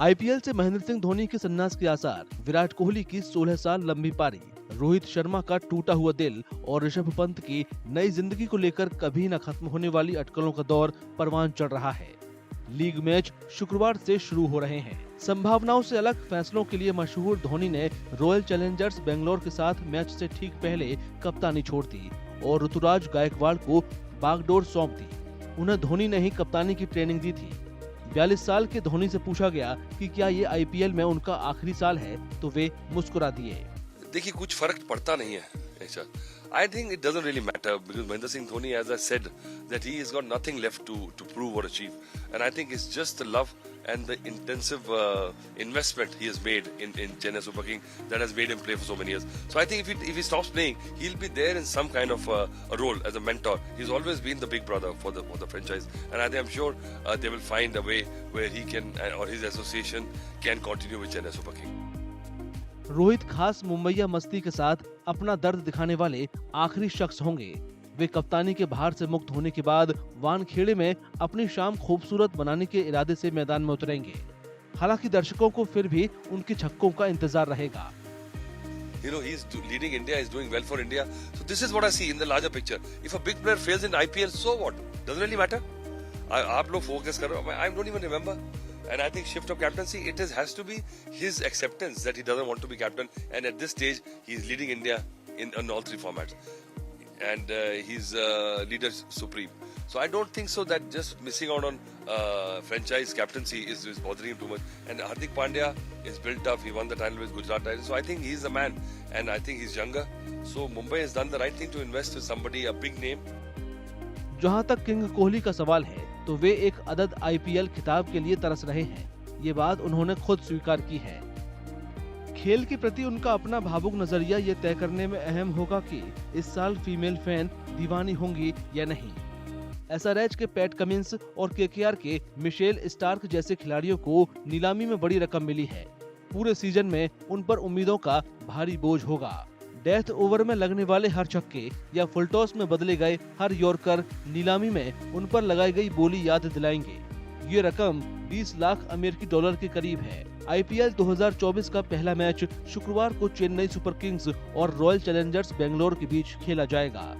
IPL से महेंद्र सिंह धोनी के संन्यास के आसार, विराट कोहली की 16 साल लंबी पारी, रोहित शर्मा का टूटा हुआ दिल और ऋषभ पंत की नई जिंदगी को लेकर कभी न खत्म होने वाली अटकलों का दौर परवान चढ़ रहा है। लीग मैच शुक्रवार से शुरू हो रहे हैं। संभावनाओं से अलग फैसलों के लिए मशहूर धोनी ने रॉयल चैलेंजर्स बेंगलोर के साथ मैच से ठीक पहले कप्तानी छोड़ दी और ऋतुराज गायकवाड़ को बागडोर सौंप दी। उन्हें धोनी ने ही कप्तानी की ट्रेनिंग दी थी। 42 साल के धोनी से पूछा गया कि क्या ये आईपीएल में उनका आखिरी साल है, तो वे मुस्कुरा दिए। देखिए, कुछ फर्क पड़ता नहीं है ऐसा। I think it doesn't really matter because Mahendra Singh Dhoni, as I said, that he has got nothing left to prove or achieve, and I think it's just the love and the intensive investment he has made in Chennai Super King that has made him play for so many years. So I think if he stops playing, he'll be there in some kind of a role as a mentor. He's always been the big brother for the franchise, and I think I'm sure they will find a way where he can or his association can continue with Chennai Super King. Rohit खास मुंबईया मस्ती के साथ अपना दर्द दिखाने वाले आखिरी शख्स होंगे। वे कप्तानी के भार से मुक्त होने के बाद वानखेड़े में अपनी शाम खूबसूरत बनाने के इरादे से मैदान में उतरेंगे। हालांकि दर्शकों को फिर भी उनके छक्कों का इंतजार रहेगा। You know, he's leading India, he's doing well for India. So this is what I see in the larger picture. If a big player fails in IPL, so what? Doesn't really matter. आप लोग focus करो. I don't even remember. And I think shift of captaincy, has to be his acceptance that he doesn't want to be captain. And at this stage, he's leading India in all three formats. And he's leader supreme. So I don't think so that just missing out on franchise captaincy is bothering him too much. And Hardik Pandya is built up. He won the title with Gujarat Titans. So I think he's the man. And I think he's younger. So Mumbai has done the right thing to invest in somebody, a big name. जहां तक king Kohli का सवाल है, तो वे एक अदद IPL खिताब के लिए तरस रहे हैं। ये बात उन्होंने खुद स्वीकार की है। खेल के प्रति उनका अपना भावुक नजरिया ये तय करने में अहम होगा कि इस साल फीमेल फैन दीवानी होंगी या नहीं। एसआरएच के पैट कमिंस और केकेआर के मिशेल स्टार्क जैसे खिलाड़ियों को नीलामी में बड़ी रकम मिली है। पूरे सीजन में उन पर उम्मीदों का भारी बोझ होगा। डेथ ओवर में लगने वाले हर छक्के या फुलटॉस में बदले गए हर यॉर्कर नीलामी में उन पर लगाई गई बोली याद दिलाएंगे। ये रकम 20 लाख अमेरिकी डॉलर के करीब है। आईपीएल 2024 का पहला मैच शुक्रवार को चेन्नई सुपर किंग्स और रॉयल चैलेंजर्स बेंगलोर के बीच खेला जाएगा।